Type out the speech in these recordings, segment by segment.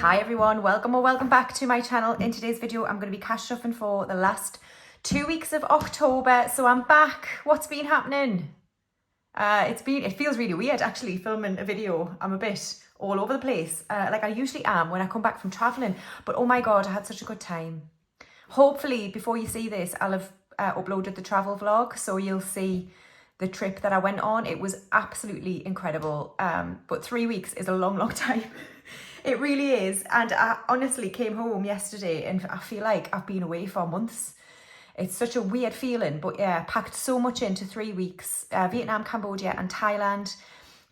Hi everyone, welcome or welcome back to my channel. In today's video, I'm going to be cash stuffing for the last 2 weeks of October. So I'm back. What's been happening? It feels really weird actually filming a video. I'm a bit all over the place, like I usually am when I come back from traveling. But oh my God, I had such a good time. Hopefully before you see this, I'll have uploaded the travel vlog, so you'll see the trip that I went on. It was absolutely incredible. But 3 weeks is a long time. It really is. And I honestly came home yesterday and I feel like I've been away for months. It's such a weird feeling, but yeah, packed so much into 3 weeks. Vietnam, Cambodia and Thailand,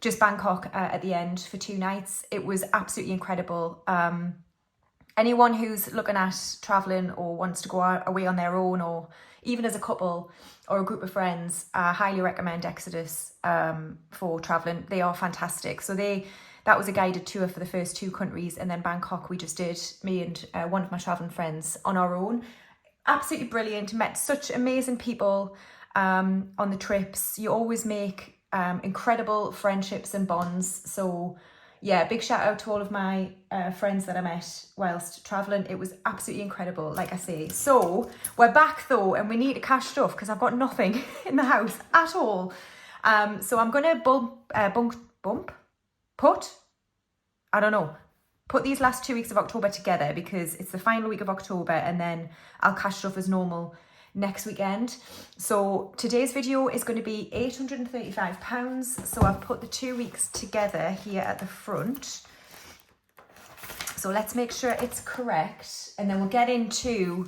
just Bangkok at the end for 2 nights. It was absolutely incredible. Anyone who's looking at traveling or wants to go away on their own, or even as a couple or a group of friends, I highly recommend Exodus for traveling. They are fantastic. So that was a guided tour for the first 2 countries, and then Bangkok we just did, me and one of my traveling friends on our own. Absolutely brilliant. Met such amazing people on the trips. You always make incredible friendships and bonds. So yeah, big shout out to all of my friends that I met whilst traveling. It was absolutely incredible, like I say. So we're back though, and we need to cash stuff because I've got nothing in the house at all. So I'm gonna put these last 2 weeks of October together because it's the final week of October, and then I'll cash stuff as normal next weekend. So today's video is going to be £835. So I've put the 2 weeks together here at the front. So let's make sure it's correct, and then we'll get into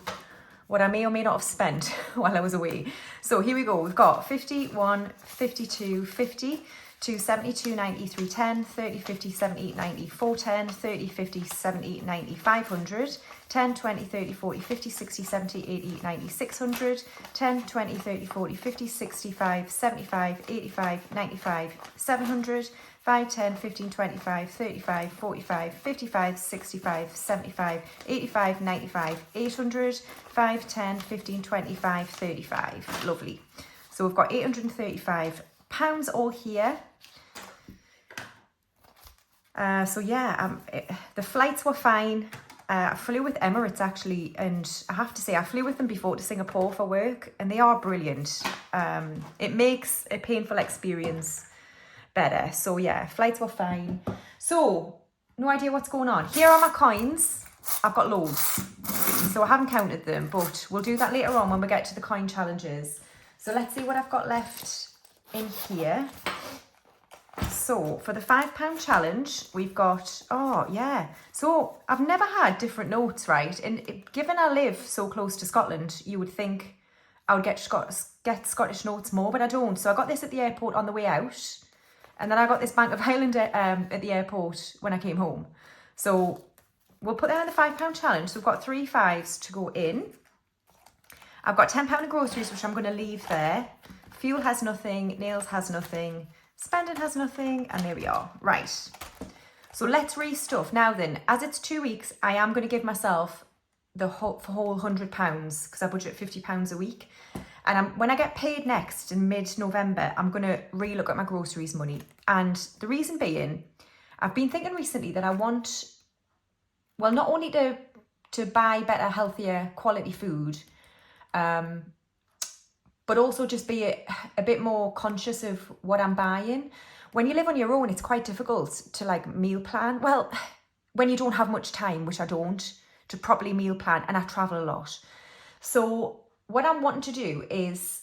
what I may or may not have spent while I was away. So here we go. We've got 51, 52, 50, 2, 72, 93, 10, 30, 50, 70, 90, 410, 30, 50, 70, 90, 500, 10, 20, 30, 40, 50, 60, 70, 80, 90, 600, 10, 20, 30, 40, 50, 65, 75, 85, 95, 700, 5, 10, 15, 25, 35, 45, 55, 65, 75, 85, 95, 800, 5, 10, 15, 25, 35. Lovely. So we've got £835 all here. So yeah, the flights were fine. I flew with Emirates actually, and I have to say I flew with them before to Singapore for work, and they are brilliant. It makes a painful experience better. So yeah, flights were fine. So no idea what's going on. Here are my coins. I've got loads, so I haven't counted them, but we'll do that later on when we get to the coin challenges. So let's see what I've got left in here. So for the £5 challenge, we've got, oh yeah. So I've never had different notes, right? And given I live so close to Scotland, you would think I would get Scottish notes more, but I don't. So I got this at the airport on the way out. And then I got this Bank of Ireland at the airport when I came home. So we'll put that in the £5 challenge. So we've got 3 5s to go in. I've got £10 of groceries, which I'm going to leave there. Fuel has nothing, nails has nothing, spending has nothing, and there we are. Right, so let's restuff. Now then, as it's 2 weeks, I am going to give myself the whole £100 because I budget £50 a week. And when I get paid next in mid-November, I'm going to re-look at my groceries money. And the reason being, I've been thinking recently that I want, well, not only to buy better, healthier, quality food, but also just be a bit more conscious of what I'm buying. When you live on your own, it's quite difficult to like meal plan. Well, when you don't have much time, which I don't, to properly meal plan, and I travel a lot. So what I'm wanting to do is,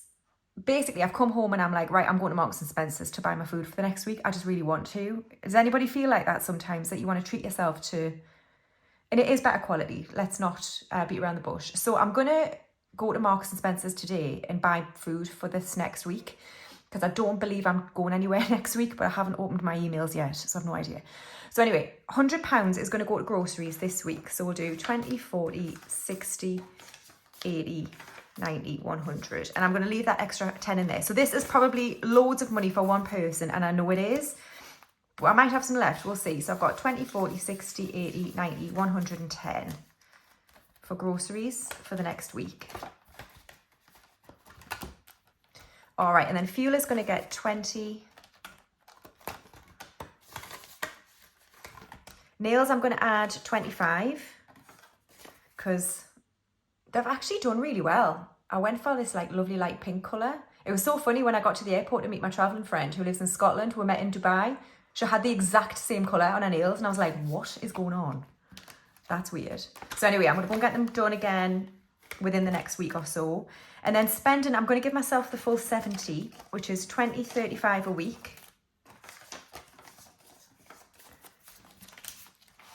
basically I've come home and I'm like, right, I'm going to Marks and Spencer's to buy my food for the next week. I just really want to. Does anybody feel like that sometimes, that you want to treat yourself to, and it is better quality. Let's not beat around the bush. So I'm going to go to Marks and Spencer's today and buy food for this next week, because I don't believe I'm going anywhere next week, but I haven't opened my emails yet, so I have no idea. So anyway, £100 is going to go to groceries this week. So we'll do 20, 40, 60, 80, 90, 100. And I'm going to leave that extra 10 in there. So this is probably loads of money for one person, and I know it is, but I might have some left. We'll see. So I've got 20, 40, 60, 80, 90, 110 for groceries for the next week. All right, and then fuel is going to get 20. Nails, I'm going to add 25 because they've actually done really well. I went for this like lovely light pink colour. It was so funny when I got to the airport to meet my travelling friend who lives in Scotland. We met in Dubai. She had the exact same colour on her nails and I was like, what is going on? That's weird. So anyway, I'm going to go and get them done again within the next week or so. And then spending, I'm going to give myself the full 70, which is 20, 35 a week.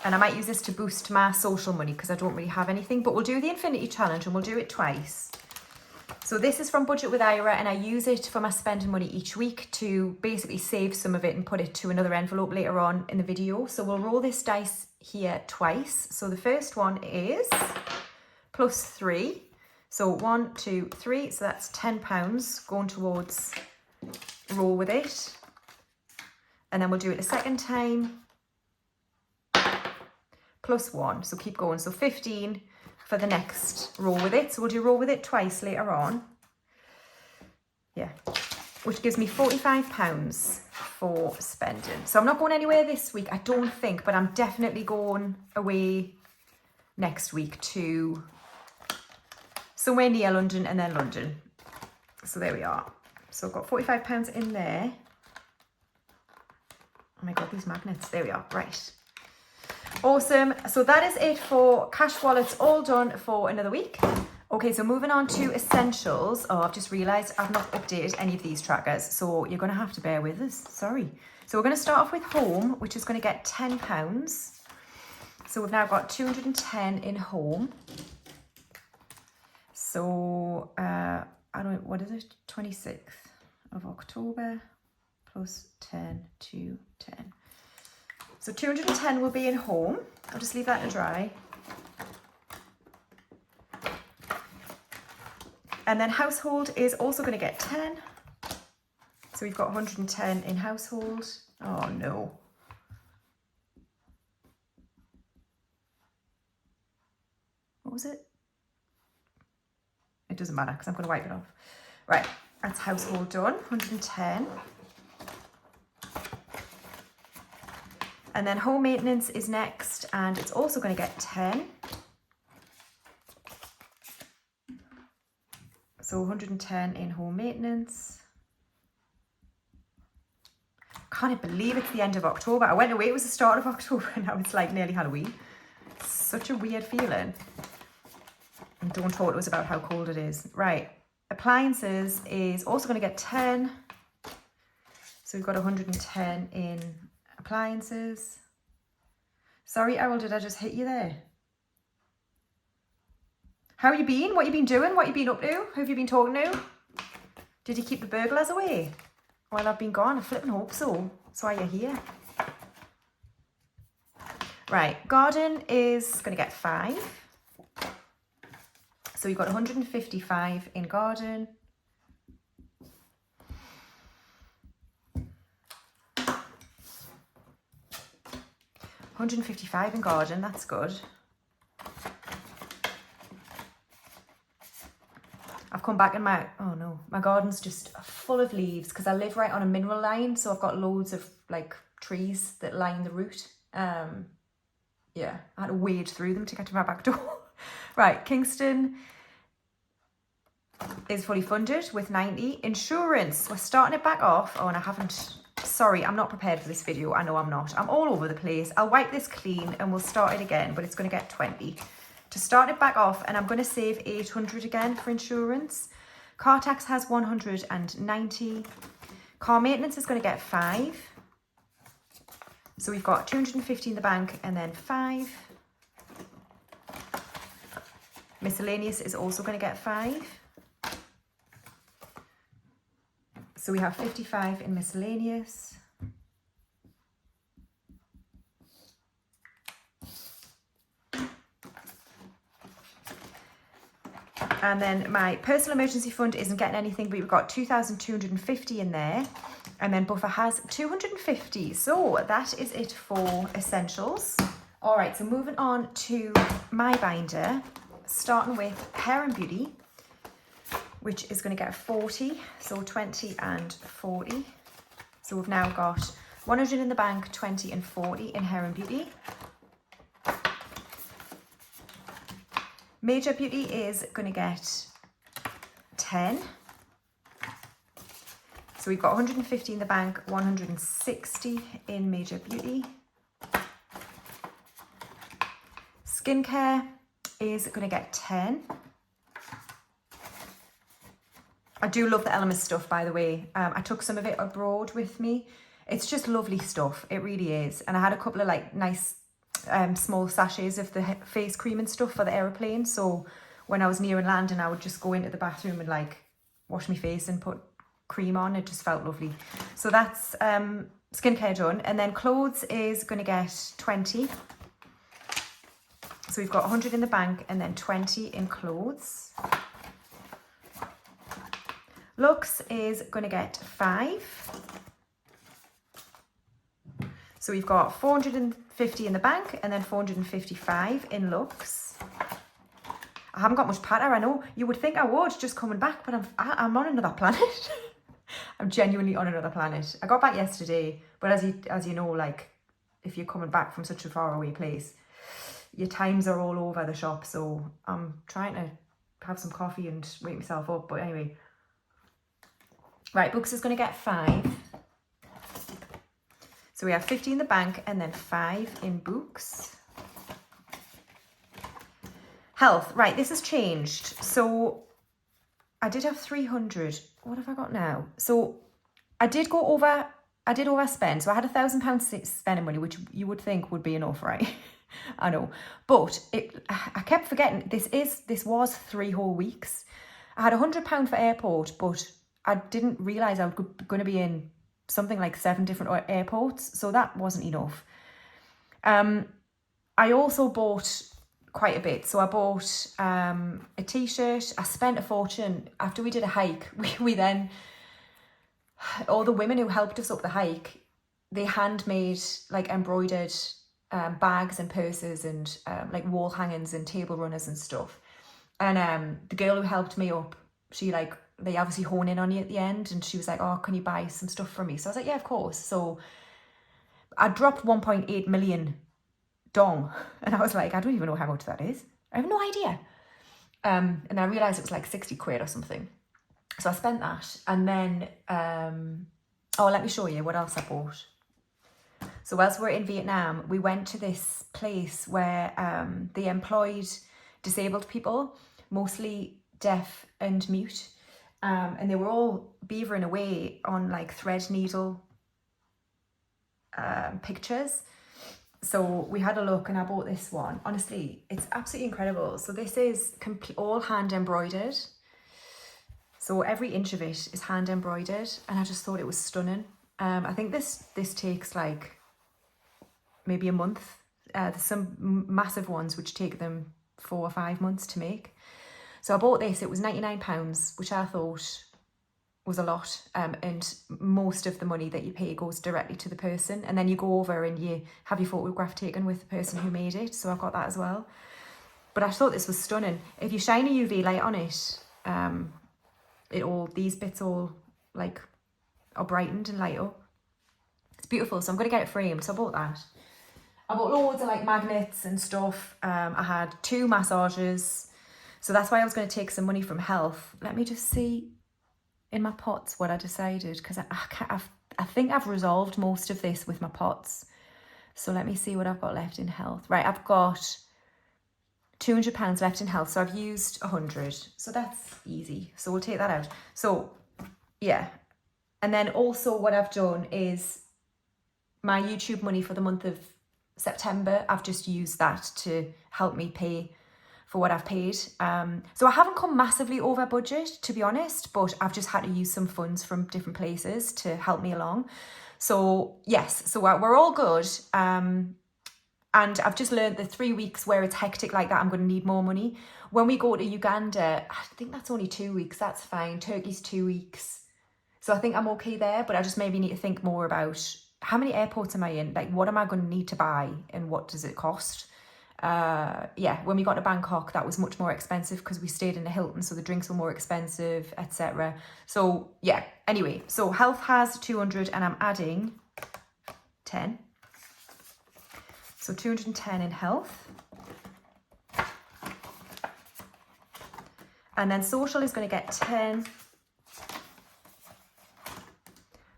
And I might use this to boost my social money because I don't really have anything. But we'll do the Infinity Challenge and we'll do it twice. So this is from Budget with Ira and I use it for my spending money each week to basically save some of it and put it to another envelope later on in the video. So we'll roll this dice here twice. So the first one is +3. So 1, 2, 3. So that's £10 going towards roll with it. And then we'll do it a second time. +1. So keep going. So 15 for the next roll with it. So we'll do roll with it twice later on. Yeah. Which gives me £45 for spending. So I'm not going anywhere this week, I don't think, but I'm definitely going away next week to somewhere near London and then London. So there we are. So I've got £45 in there. Oh my God, these magnets. There we are. Right. Awesome. So that is it for cash wallets, all done for another week. Okay, so moving on to essentials. Oh, I've just realised I've not updated any of these trackers, so you're going to have to bear with us. Sorry. So we're going to start off with home, which is going to get £10. So we've now got 210 in home. So, I don't know, what is it? 26th of October plus 10 to 10. So 210 will be in home. I'll just leave that to dry. And then household is also going to get 10. So we've got 110 in household. Oh no. What was it? It doesn't matter because I'm going to wipe it off. Right, that's household done, 110. And then home maintenance is next, and it's also going to get 10. So 110 in home maintenance. Can't believe it's the end of October. I went away, it was the start of October, and now it's like nearly Halloween. It's such a weird feeling. And don't talk to us about how cold it is. Right, appliances is also going to get 10. So we've got 110 in appliances. Sorry, Errol, did I just hit you there? How you been? What you been doing? What you been up to? Who have you been talking to? Did you keep the burglars away while I've been gone? I flipping hope so. That's why you're here. Right, garden is going to get 5. So you've got 155 in garden. £155 in garden, that's good. I've come back and my garden's just full of leaves because I live right on a mineral line, so I've got loads of like trees that line the route. Yeah, I had to wade through them to get to my back door. Right, Kingston is fully funded with 90. Insurance, we're starting it back off. Oh, and I haven't, sorry, I'm not prepared for this video. I know I'm not. I'm all over the place. I'll wipe this clean and we'll start it again, but it's going to get 20. To start it back off, and I'm going to save 800 again for insurance. Car tax has 190. Car maintenance is going to get 5. So we've got 250 in the bank and then 5. Miscellaneous is also going to get 5. So we have 55 in miscellaneous. And then my personal emergency fund isn't getting anything, but we've got 2,250 in there. And then buffer has 250. So that is it for essentials. All right, so moving on to my binder, starting with hair and beauty, which is going to get 40. So 20 and 40. So we've now got 100 in the bank, 20 and 40 in hair and beauty. Major Beauty is going to get 10. So we've got 150 in the bank, 160 in Major Beauty. Skincare is going to get 10. I do love the Elemis stuff, by the way. I took some of it abroad with me. It's just lovely stuff. It really is. And I had a couple of like nice small sachets of the face cream and stuff for the aeroplane. So when I was near London, I would just go into the bathroom and like wash my face and put cream on. It just felt lovely. So that's skincare done. And then clothes is going to get 20. So we've got 100 in the bank and then 20 in clothes. Looks is going to get 5. So we've got 450 in the bank and then 455 in Looks. I haven't got much patter, I know. You would think I would, just coming back, but I'm on another planet. I'm genuinely on another planet. I got back yesterday, but as you know, like, if you're coming back from such a far away place, your times are all over the shop, so I'm trying to have some coffee and wake myself up, but anyway. Right, Books is going to get 5. So we have 50 in the bank and then 5 in Books. Health, right, this has changed. So I did have 300. What have I got now? So I did overspend. So I had £1,000 spending money, which you would think would be enough, right? I know. But I kept forgetting, this was 3 whole weeks. I had £100 for airport, but I didn't realise I was going to be in something like 7 different airports, so that wasn't enough. I also bought quite a bit. So I bought a t-shirt. I spent a fortune. After we did a hike, we then, all the women who helped us up the hike, they handmade like embroidered bags and purses and like wall hangings and table runners and stuff. And the girl who helped me up, they obviously hone in on you at the end, and she was like, oh, can you buy some stuff for me? So I was like, yeah, of course. So I dropped 1.8 million dong, and I was like, I don't even know how much that is. I have no idea. And I realised it was like 60 quid or something. So I spent that, and then, let me show you what else I bought. So whilst we're in Vietnam, we went to this place where they employed disabled people, mostly deaf and mute. And they were all beavering away on like thread needle pictures. So we had a look and I bought this one. Honestly, it's absolutely incredible. So this is all hand embroidered. So every inch of it is hand embroidered, and I just thought it was stunning. I think this takes like maybe a month. There's some massive ones which take them 4 or 5 months to make. So I bought this. It was £99, which I thought was a lot. And most of the money that you pay goes directly to the person. And then you go over and you have your photograph taken with the person who made it. So I got that as well. But I thought this was stunning. If you shine a UV light on it, these bits all like are brightened and light up. It's beautiful. So I'm going to get it framed. So I bought that. I bought loads of like magnets and stuff. I had 2 massages. So that's why I was going to take some money from health. Let me just see in my pots what I decided, because I think I've resolved most of this with my pots. So let me see what I've got left in health. Right, I've got £200 left in health. So I've used 100. So that's easy. So we'll take that out. So yeah. And then also what I've done is my YouTube money for the month of September, I've just used that to help me pay for what I've paid. So I haven't come massively over budget, to be honest, but I've just had to use some funds from different places to help me along. So yes, so we're all good. And I've just learned the 3 weeks where it's hectic like that, I'm going to need more money. When we go to Uganda, I think that's only 2 weeks. That's fine. Turkey's 2 weeks. So I think I'm okay there, but I just maybe need to think more about how many airports am I in? Like, what am I going to need to buy and what does it cost? When we got to Bangkok, that was much more expensive because we stayed in a Hilton, so the drinks were more expensive, etc. So yeah, anyway, so health has 200 and I'm adding 10. So 210 in health. And then social is going to get 10.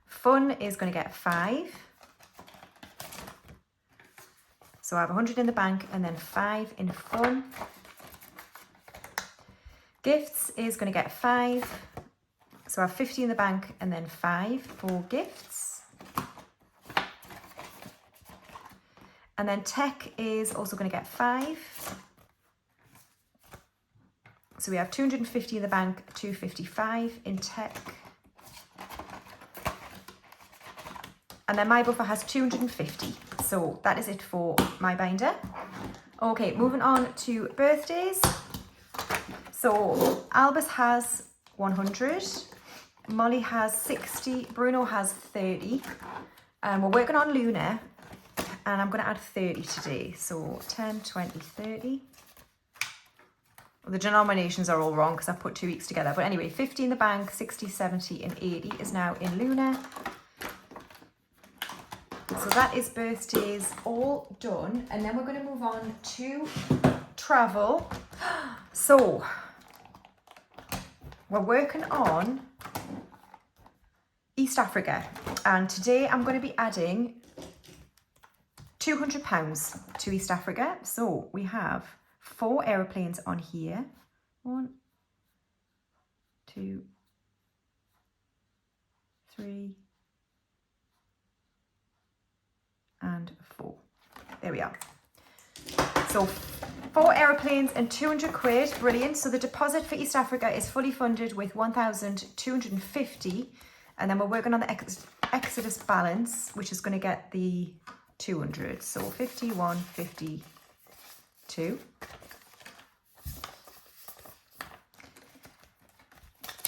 Fun is going to get 5. So I have 100 in the bank and then 5 in fun. Gifts is going to get 5. So I have 50 in the bank and then 5 for gifts. And then tech is also going to get 5. So we have 250 in the bank, 255 in tech. And then my buffer has 250. So that is it for my binder. Okay, moving on to birthdays. So Albus has 100. Molly has 60. Bruno has 30. We're working on Luna. And I'm going to add 30 today. So 10, 20, 30. The denominations are all wrong because I put 2 weeks together. But anyway, 50 in the bank, 60, 70 and 80 is now in Luna. So that is birthdays all done. And then we're going to move on to travel. So we're working on East Africa. And today I'm going to be adding £200 to East Africa. So we have 4 aeroplanes on here. 1, 2, 3, and 4. There we are. So 4 aeroplanes and 200 quid. Brilliant. So the deposit for East Africa is fully funded with 1,250. And then we're working on the Exodus balance, which is going to get the 200. So 51, 52.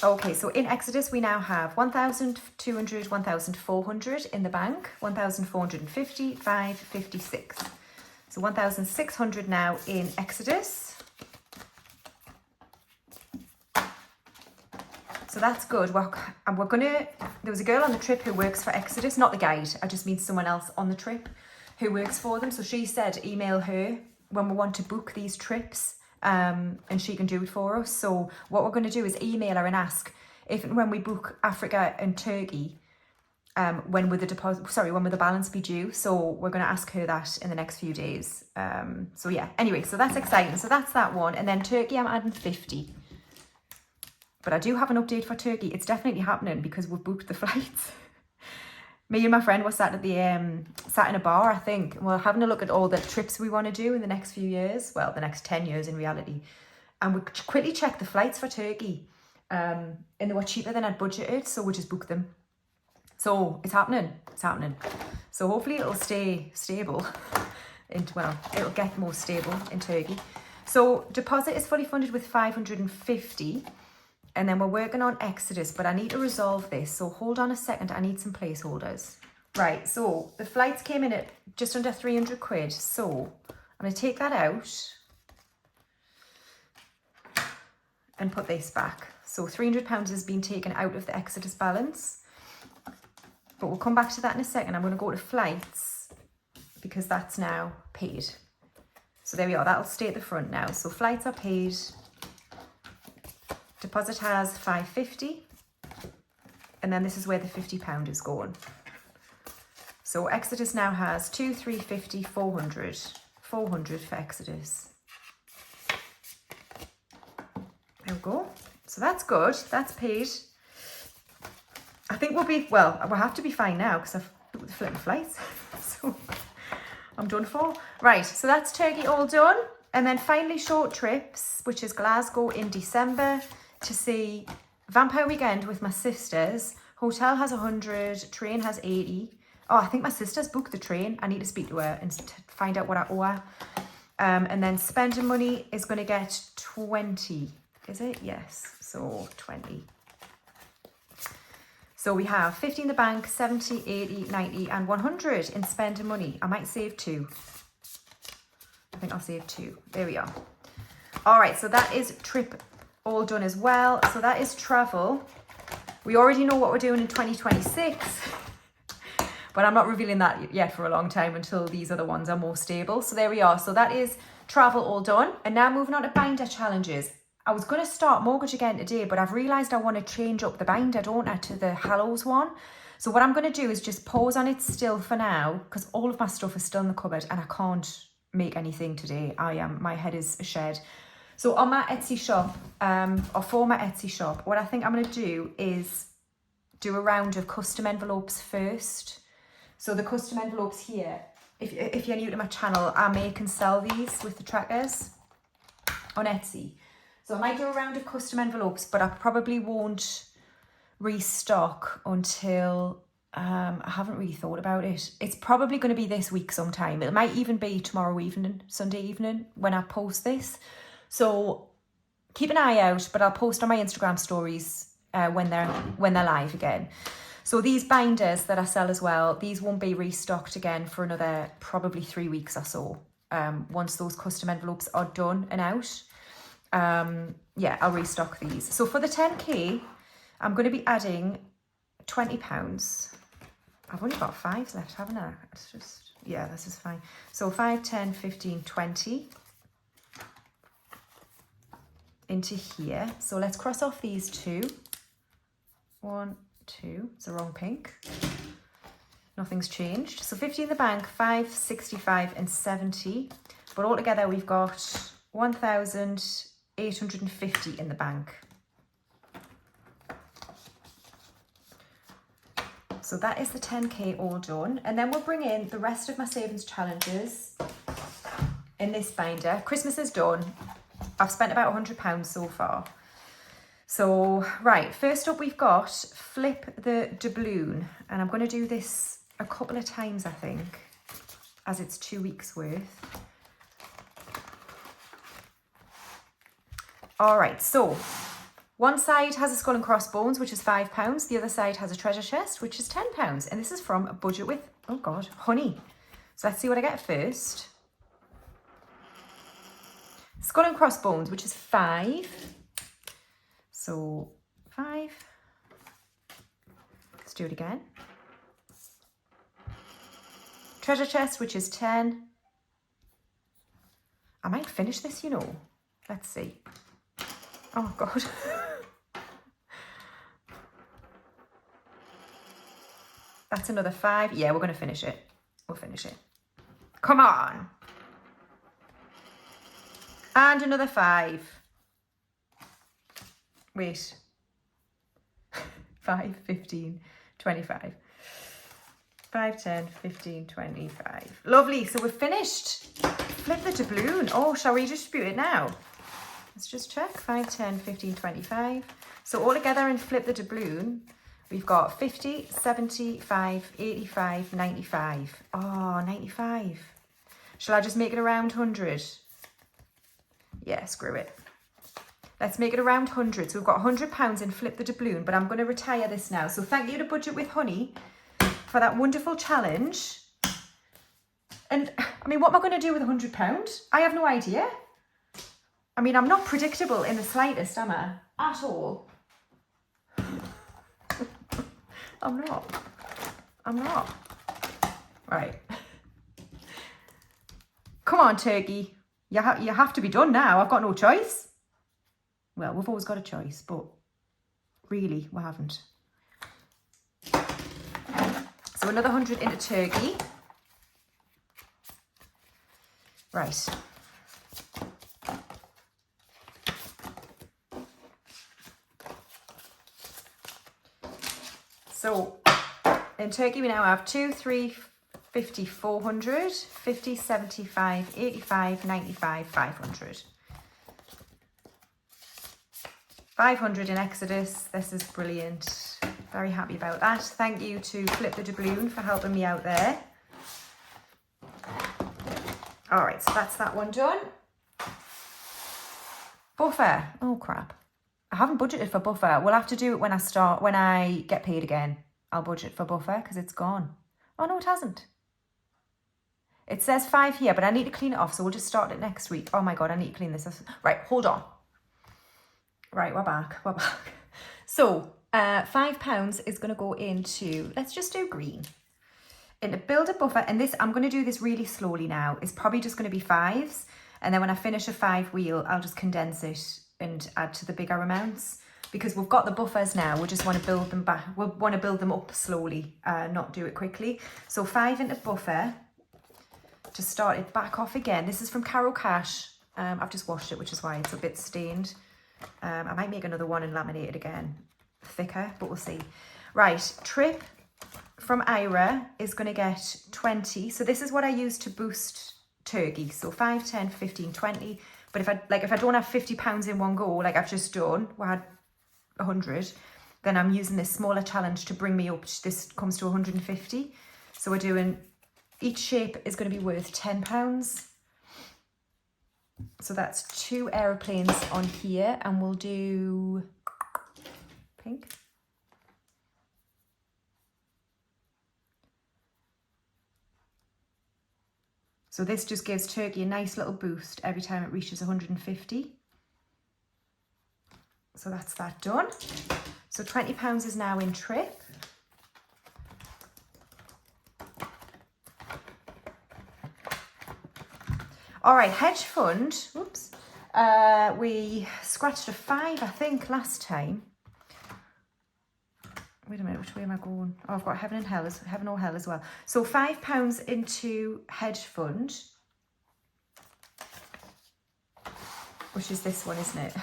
Okay, so in Exodus, we now have 1,200, 1,400 in the bank, 1,450, 556. So 1,600 now in Exodus. So that's good. There was a girl on the trip who works for Exodus, not the guide, I just mean someone else on the trip who works for them. So she said email her when we want to book these trips. And she can do it for us. So what we're going to do is email her and ask if and when we book Africa and Turkey, when will the balance be due? So we're going to ask her that in the next few days. So yeah, anyway, so that's exciting. So that's that one. And then Turkey, I'm adding 50. But I do have an update for Turkey. It's definitely happening because we've booked the flights. Me and my friend were sat in a bar, I think. We're having a look at all the trips we want to do in the next few years. Well, the next 10 years in reality. And we quickly checked the flights for Turkey. And they were cheaper than I'd budgeted. So we just booked them. So it's happening. It's happening. So hopefully it'll stay stable. It'll get more stable in Turkey. So deposit is fully funded with 550. And then we're working on Exodus, but I need to resolve this. So hold on a second, I need some placeholders. Right, so the flights came in at just under 300 quid. So I'm going to take that out and put this back. So £300 has been taken out of the Exodus balance. But we'll come back to that in a second. I'm going to go to flights because that's now paid. So there we are, that'll stay at the front now. So flights are paid. Deposit has 550, and then this is where the £50 is going. So Exodus now has 2, 350, 400. 400 for Exodus. There we go. So that's good. That's paid. I think we'll have to be fine now because I've booked the flipping flights. So I'm done for. Right, so that's Turkey all done. And then finally short trips, which is Glasgow in December. To see Vampire Weekend with my sisters. Hotel has 100, train has 80. Oh, I think my sister's booked the train. I need to speak to her and find out what I owe her. And then spending money is going to get 20. Is it? Yes. So 20. So we have 50 in the bank, 70, 80, 90 and 100 in spending money. I might save 2. I think I'll save 2. There we are. All right. So that is trip all done as well. So that is travel. We already know what we're doing in 2026, but I'm not revealing that yet for a long time until these other ones are more stable. So there we are. So that is travel all done. And now moving on to binder challenges. I was going to start mortgage again today, but I've realised I want to change up the binder, don't I, to the Hallows one. So what I'm going to do is just pause on it still for now, because all of my stuff is still in the cupboard and I can't make anything today. My head is a shed. So on my Etsy shop, or for my Etsy shop, what I think I'm going to do is do a round of custom envelopes first. So the custom envelopes here, if you're new to my channel, I make and sell these with the trackers on Etsy. So I might do a round of custom envelopes, but I probably won't restock until, I haven't really thought about it. It's probably going to be this week sometime. It might even be tomorrow evening, Sunday evening, when I post this. So keep an eye out, but I'll post on my Instagram stories when they're live again. So these binders that I sell as well, these won't be restocked again for another probably 3 weeks or so. Once those custom envelopes are done and out. Yeah, I'll restock these. So for the 10k, I'm going to be adding £20. I've only got 5 left, haven't I? It's just, yeah, this is fine. So 5, 10, 15, 20 into here. So let's cross off these 2. 1, 2, it's the wrong pink. Nothing's changed. So 50 in the bank, 5, 65 and 70. But altogether we've got 1,850 in the bank. So that is the 10k all done. And then we'll bring in the rest of my savings challenges in this binder. Christmas is done. I've spent about £100 so far. So, right, first up we've got Flip the Doubloon. And I'm going to do this a couple of times, I think, as it's 2 weeks worth. All right, so one side has a skull and crossbones, which is £5. The other side has a treasure chest, which is £10. And this is from a budget with, oh God, honey. So let's see what I get first. Skull and crossbones, which is 5. So 5. Let's do it again. Treasure chest, which is 10. I might finish this, you know. Let's see. Oh God. That's another 5. Yeah, we're going to finish it. We'll finish it. Come on. And another 5. Wait. 5, 15, 25. 5, 10, 15, 25. Lovely. So we're finished. Flip the doubloon. Oh, shall we distribute it now? Let's just check. 5, 10, 15, 25. So all together in Flip the Doubloon, we've got 50, 75, 85, 95. Oh, 95. Shall I just make it around 100? Yeah, screw it. Let's make it around 100. So we've got £100 in Flip the Doubloon, but I'm going to retire this now. So thank you to Budget with Honey for that wonderful challenge. And I mean, what am I going to do with £100? I have no idea. I mean, I'm not predictable in the slightest, am I? At all. I'm not. Right. Come on, turkey. You have to be done now. I've got no choice. Well, we've always got a choice, but really, we haven't. So another 100 into turkey. Right. So in turkey we now have 2, 3, 50, 400, 50, 75, 85, 95, 500. 500 in Exodus. This is brilliant. Very happy about that. Thank you to Flip the Doubloon for helping me out there. All right, so that's that one done. Buffer. Oh crap. I haven't budgeted for buffer. We'll have to do it when I get paid again. I'll budget for buffer because it's gone. Oh no, it hasn't. It says 5 here, but I need to clean it off, so we'll just start it next week. Oh my God, I need to clean this off. Right, hold on. Right, we're back. So, £5 is going to go into, let's just do green. And to build a buffer, and this, I'm going to do this really slowly now. It's probably just going to be 5s. And then when I finish a 5 wheel, I'll just condense it and add to the bigger amounts. Because we've got the buffers now, we just want to build them back. We want to build them up slowly, not do it quickly. So 5 into buffer to start it back off again. This is from Caro Cash. I've just washed it, which is why it's a bit stained. I might make another one and laminate it again, thicker, but we'll see. Right, Trip from Ira is going to get 20. So this is what I use to boost turkey. So 5, 10, 15, 20. But if I don't have £50 in one go, like I've just done, we had 100, then I'm using this smaller challenge to bring me up. This comes to 150. So we're doing, each shape is going to be worth £10. So that's 2 aeroplanes on here, and we'll do pink. So this just gives turkey a nice little boost every time it reaches 150. So that's that done. So £20 is now in Trip. All right, hedge fund. Whoops. We scratched a 5, I think, last time. Wait a minute, which way am I going? Oh, I've got heaven or hell as well. So £5 into hedge fund, which is this one, isn't it?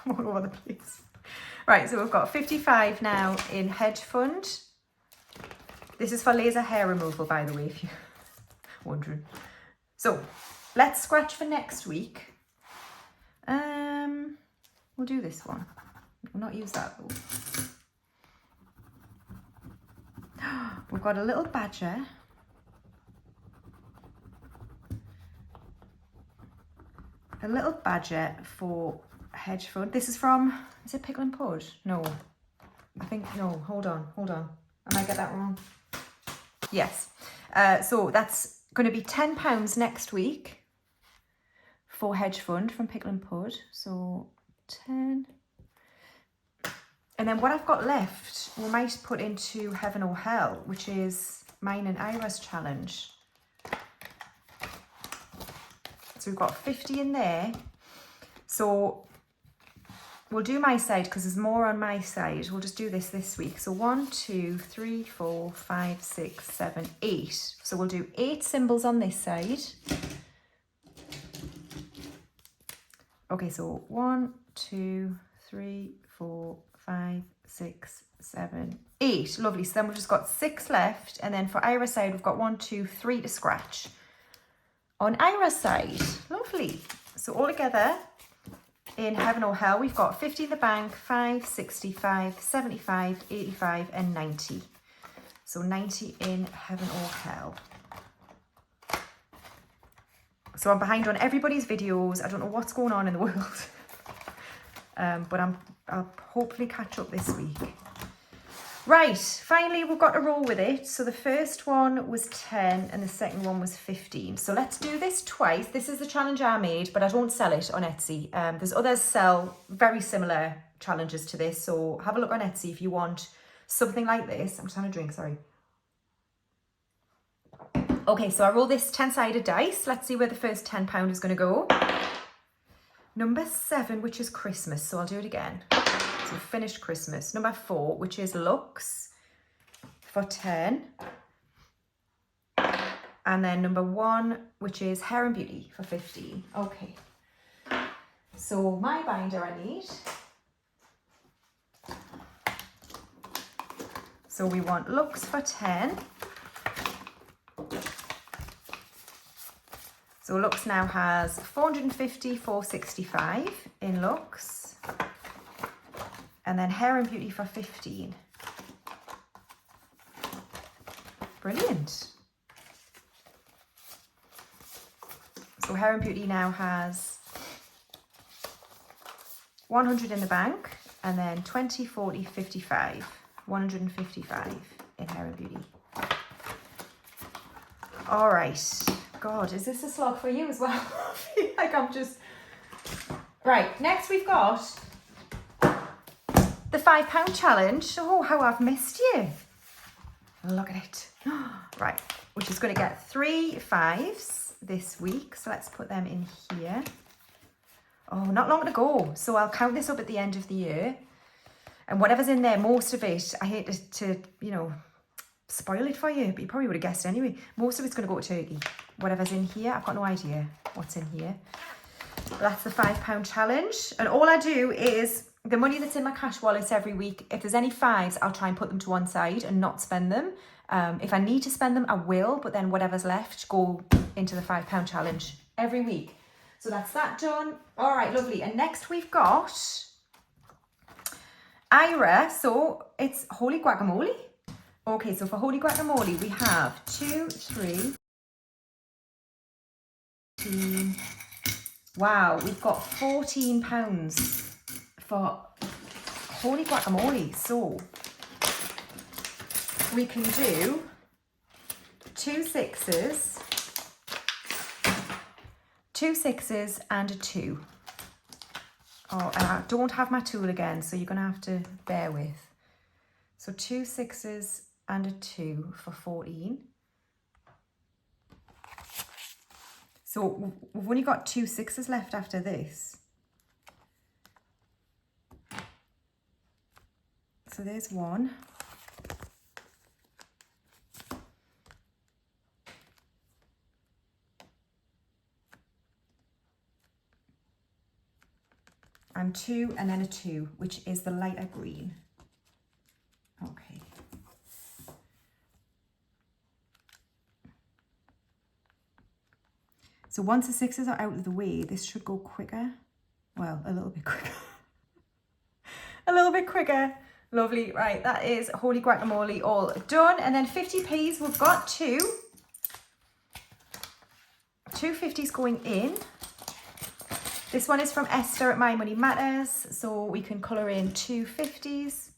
I'm all over the place. Right, so we've got 55 now in hedge fund. This is for laser hair removal, by the way, if you're wondering. So let's scratch for next week. We'll do this one. We'll not use that though. We've got a little badger. A little badger for hedge fund. This is from, is it Pickle and Pud? No. I think, no, hold on. I might get that wrong. Yes. So that's going to be £10 next week for hedge fund from Pickle and Pud. So 10. And then what I've got left, we might put into heaven or hell, which is mine and Ira's challenge. So we've got 50 in there. So we'll do my side because there's more on my side. We'll just do this week. So 1, 2, 3, 4, 5, 6, 7, 8. So we'll do 8 symbols on this side. Okay, so 1, 2, 3, 4, 5, 6, 7, 8. Lovely. So then we've just got 6 left. And then for Ira's side, we've got 1, 2, 3 to scratch. On Ira's side, lovely. So all together in heaven or hell, we've got 50 in the bank, 5, 65, 75, 85, and 90. So 90 in heaven or hell. So I'm behind on everybody's videos. I don't know what's going on in the world. But I'll hopefully catch up this week. Right, finally we've got to roll with it. So the first one was 10 and the second one was 15. So let's do this twice. This is the challenge I made, but I don't sell it on Etsy. There's others sell very similar challenges to this. So have a look on Etsy if you want something like this. I'm just having a drink, sorry. Okay, so I roll this 10-sided dice. Let's see where the first £10 is going to go. Number 7, which is Christmas. So I'll do it again. So finished Christmas. Number 4, which is Lux for 10. And then number 1, which is Hair and Beauty for 15. Okay. So my binder I need. So we want Lux for 10. So Lux now has 450, 465 in Lux. And then Hair and Beauty for 15. Brilliant. So Hair and Beauty now has 100 in the bank, and then 20, 40, 55. 155 in Hair and Beauty. All right. God, is this a slog for you as well? I feel like I'm just... Right, next we've got the £5 challenge. Oh, how I've missed you. Look at it. Right, which is going to get 3 5s this week. So let's put them in here. not long to go. So I'll count this up at the end of the year. And whatever's in there, most of it, I hate to you know, spoil it for you, but you probably would have guessed anyway. Most of it's going to go to Turkey. Whatever's in here, I've got no idea what's in here. But that's the £5 challenge. And all I do is, the money that's in my cash wallets every week, if there's any fives, I'll try and put them to one side and not spend them. If I need to spend them, I will, but then whatever's left, go into the £5 challenge every week. So that's that done. All right, lovely. And next we've got Ira. So it's Holy Guacamole. Okay, so for Holy Guacamole, we have 2, 3, 15. Wow, we've got £14 for Holy Guacamole. So we can do 2 sixes, 2 sixes and a 2. Oh, and I don't have my tool again, so you're going to have to bear with. So 2 sixes and a 2 for 14. So we've only got 2 sixes left after this. So there's one. And 2 and then a 2, which is the lighter green. Okay. So once the sixes are out of the way, this should go quicker. Well, a little bit quicker. A little bit quicker. Lovely. Right, that is Holy Guacamole all done. And then 50p's, we've got 2. 2 50s going in. This one is from Esther at My Money Matters. So we can colour in 2 50s.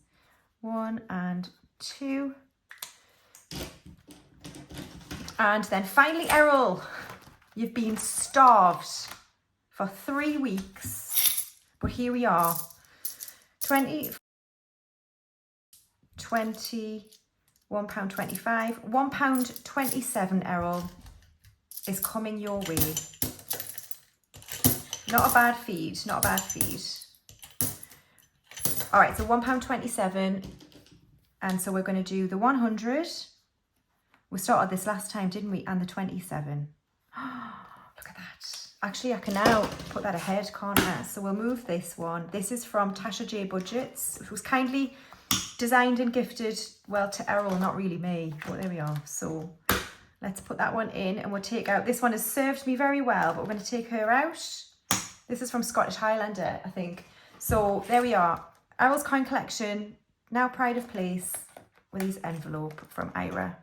1 and 2. And then finally, Errol, you've been starved for 3 weeks. But here we are. 20, £1.25. £1.27, Errol, is coming your way. Not a bad feed, not a bad feed. All right, so £1.27. And so we're going to do the 100. We started this last time, didn't we? And the 27. Look at that. Actually, I can now put that ahead, can't I? So we'll move this one. This is from Tasha J Budgets. It was kindly designed and gifted, well, to Errol, not really me. But there we are. So let's put that one in and we'll take out. This one has served me very well, but we're going to take her out. This is from Scottish Highlander, I think. So there we are. Errol's coin collection, now pride of place, with his envelope from Ira.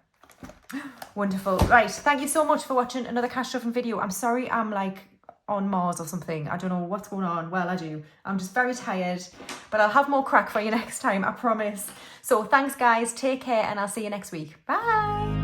Wonderful. Right, thank you so much for watching another cash shuffling video. I'm sorry I'm like on Mars or something. I don't know what's going on. Well, I do. I'm just very tired, but I'll have more crack for you next time, I promise. So thanks guys, take care, and I'll see you next week. Bye.